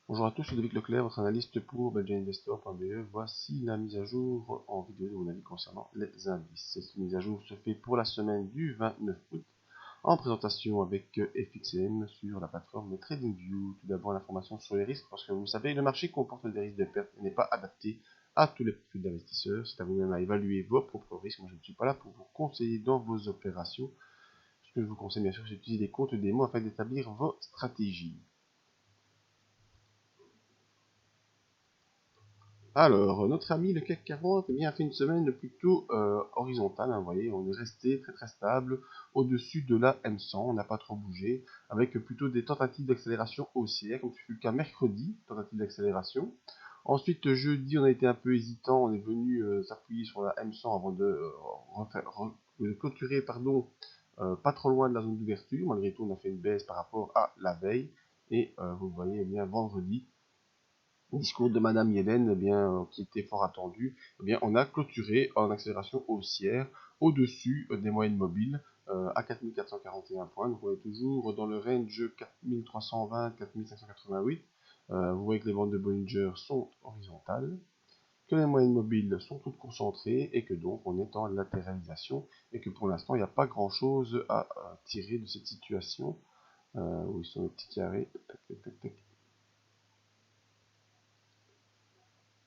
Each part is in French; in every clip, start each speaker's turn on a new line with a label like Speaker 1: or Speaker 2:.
Speaker 1: Bonjour à tous, je suis David Leclerc, votre analyste pour belgianinvestor.be. Voici la mise à jour en vidéo de mon avis concernant les indices. Cette mise à jour se fait pour la semaine du 29 août en présentation avec FXM sur la plateforme TradingView. Tout d'abord, l'information sur les risques, parce que vous savez, le marché comporte des risques de perte et n'est pas adapté à tous les profils d'investisseurs. C'est à vous-même à évaluer vos propres risques. Moi, je ne suis pas là pour vous conseiller dans vos opérations. Ce que je vous conseille, bien sûr, c'est d'utiliser des comptes démo afin d'établir vos stratégies. Alors, notre ami le CAC 40 a fait une semaine plutôt horizontale, hein, vous voyez, on est resté très stable au-dessus de la M100, on n'a pas trop bougé, avec plutôt des tentatives d'accélération haussière, comme ce fut le cas mercredi, tentative d'accélération. Ensuite, jeudi, on a été un peu hésitant, on est venu s'appuyer sur la M100 avant de clôturer, pas trop loin de la zone d'ouverture. Malgré tout, on a fait une baisse par rapport à la veille, et vous voyez, eh bien, vendredi, discours de Madame Yellen, eh bien, qui était fort attendu, eh bien, on a clôturé en accélération haussière au-dessus des moyennes mobiles à 4441 points. Donc on est toujours dans le range 4320-4588. Vous voyez que les ventes de Bollinger sont horizontales, que les moyennes mobiles sont toutes concentrées et que donc on est en latéralisation et que pour l'instant il n'y a pas grand chose à tirer de cette situation. Où ils sont les petits carrés. Tac, tac, tac, tac.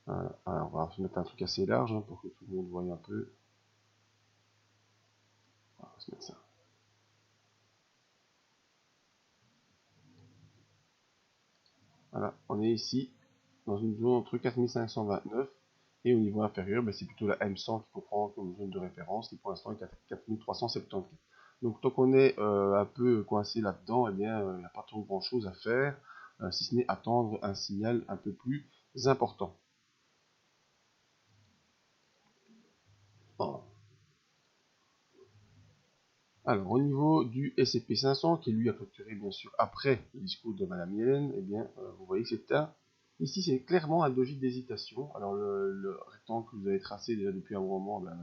Speaker 1: Voilà. Alors, on va se mettre un truc assez large hein, pour que tout le monde voie un peu. On va se mettre ça. Voilà, on est ici dans une zone entre 4529 et au niveau inférieur, ben, c'est plutôt la M100 qui comprend comme zone de référence qui pour l'instant est à 4374. Donc tant qu'on est un peu coincé là-dedans, eh bien il n'y a pas trop grand chose à faire, si ce n'est attendre un signal un peu plus important. Voilà. Alors, au niveau du S&P 500, qui lui a clôturé bien sûr après le discours de Madame Yellen, eh bien, vous voyez que c'est ici c'est clairement un doji d'hésitation. Alors le rectangle que vous avez tracé déjà depuis un moment, ben,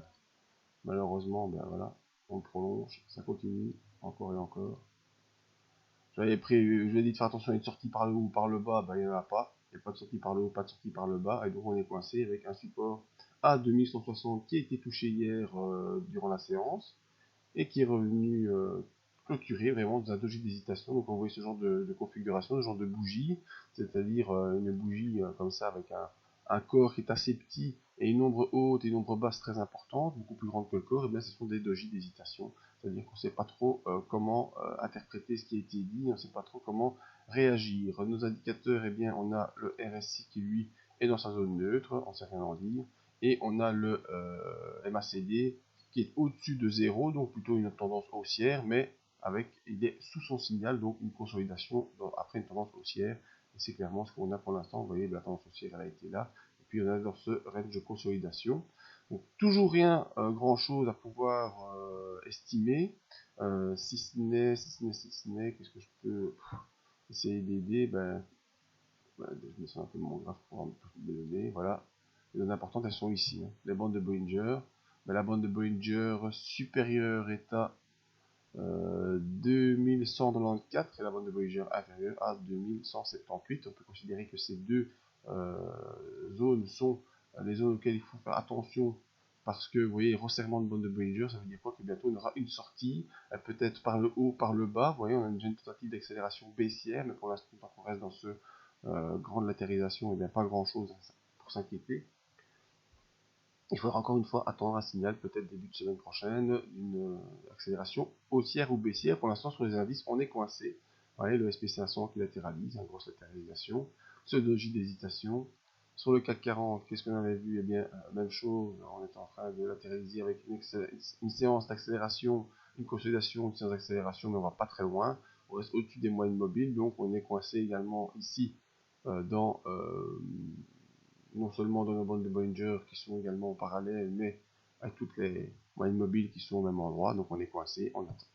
Speaker 1: malheureusement, ben voilà, on le prolonge, ça continue encore et encore. Je vous ai dit de faire attention à une sortie par le haut ou par le bas, ben, il n'y en a pas. Il n'y a pas de sortie par le haut, pas de sortie par le bas, et donc on est coincé avec un support à 2160 qui a été touché hier durant la séance et qui est revenu clôturer vraiment dans un doji d'hésitation. Donc on voit ce genre de configuration, ce genre de bougie, c'est-à-dire une bougie comme ça avec un corps qui est assez petit et une ombre haute et une ombre basse très importante, beaucoup plus grande que le corps. Et bien ce sont des dojis d'hésitation, c'est-à-dire qu'on ne sait pas trop comment interpréter ce qui a été dit, on ne sait pas trop comment réagir. Nos indicateurs, eh bien on a le RSI qui lui est dans sa zone neutre, on ne sait rien en dire, et on a le MACD qui est au-dessus de 0, donc plutôt une tendance haussière, mais il est sous son signal, donc une consolidation après une tendance haussière. Et c'est clairement ce qu'on a pour l'instant. Vous voyez, la tendance haussière, elle a été là. Et puis on a dans ce range de consolidation. Donc toujours rien, grand chose à pouvoir estimer. Si ce n'est, qu'est-ce que je peux essayer d'aider, je descends un peu mon graphe pour un peu de données. Voilà. Les données importantes, elles sont ici. Hein. Les bandes de Bollinger. Ben, la bande de Bollinger supérieure est à 2194 et la bande de Bollinger inférieure à 2178. On peut considérer que ces deux euh, zones sont les zones auxquelles il faut faire attention parce que vous voyez, resserrement de bande de Bollinger, ça veut dire quoi? Que bientôt on aura une sortie, peut-être par le haut, par le bas. Vous voyez, on a déjà une tentative d'accélération baissière, mais pour l'instant, on reste dans ce grande latérisation, et bien pas grand chose pour s'inquiéter. Il faudra encore une fois attendre un signal, peut-être début de semaine prochaine, d'une accélération haussière ou baissière. Pour l'instant, sur les indices, on est coincé. Vous voyez, le SP500 qui latéralise, une grosse latéralisation, ce doji d'hésitation. Sur le CAC 40, qu'est-ce qu'on avait vu? Eh bien, même chose, on est en train de latéraliser avec une séance d'accélération, une consolidation, une séance d'accélération, mais on va pas très loin. On reste au-dessus des moyennes mobiles, donc on est coincé également ici dans non seulement dans nos bandes de Bollinger qui sont également en parallèle, mais avec toutes les moyennes mobiles qui sont au même endroit, donc on est coincé, on attend.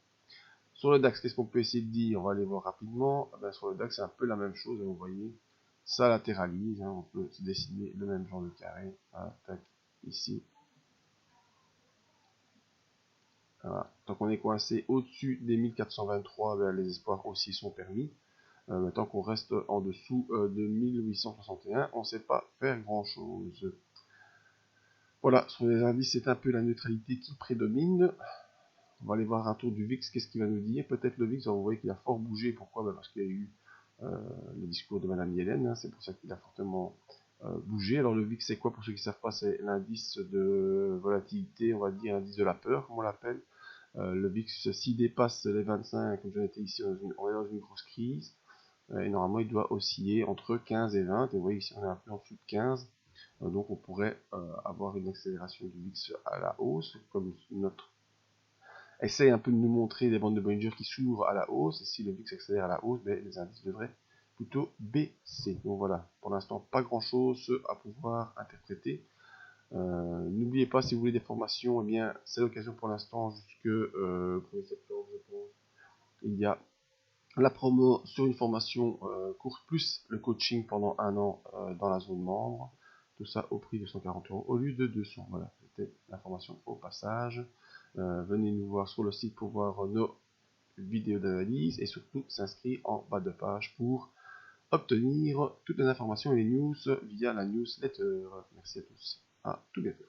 Speaker 1: Sur le DAX, qu'est-ce qu'on peut essayer de dire? On va aller voir rapidement. Ah ben, sur le DAX, c'est un peu la même chose, hein, vous voyez, ça latéralise, hein, on peut se dessiner le même genre de carré, voilà, tac, ici. Voilà. Donc on est coincé au-dessus des 1423, ben, les espoirs aussi sont permis. Tant qu'on reste en dessous de 1861, on ne sait pas faire grand chose. Voilà, sur les indices, c'est un peu la neutralité qui prédomine. On va aller voir un tour du VIX, qu'est-ce qu'il va nous dire. Peut-être le VIX, vous voyez qu'il a fort bougé. Pourquoi? Parce qu'il y a eu le discours de Madame Yellen, hein, c'est pour ça qu'il a fortement bougé. Alors le VIX, c'est quoi? Pour ceux qui ne savent pas, c'est l'indice de volatilité, on va dire indice de la peur, comme on l'appelle. Le VIX, s'il dépasse les 25, comme j'en étais ici, on est dans une grosse crise. Et normalement, il doit osciller entre 15 et 20. Et vous voyez ici, on est un peu en dessous de 15. Donc on pourrait avoir une accélération du VIX à la hausse, comme notre essaye un peu de nous montrer des bandes de Bollinger qui s'ouvrent à la hausse, et si le VIX accélère à la hausse, ben, les indices devraient plutôt baisser. Donc voilà, pour l'instant, pas grand chose à pouvoir interpréter. N'oubliez pas, si vous voulez des formations, eh bien, c'est l'occasion pour l'instant, jusque 1er septembre, je pense. Il y a la promo sur une formation courte, plus le coaching pendant un an dans la zone membre. Tout ça au prix de 140 € au lieu de 200. Voilà, c'était l'information au passage. Venez nous voir sur le site pour voir nos vidéos d'analyse et surtout s'inscrire en bas de page pour obtenir toutes les informations et les news via la newsletter. Merci à tous. À tout bientôt.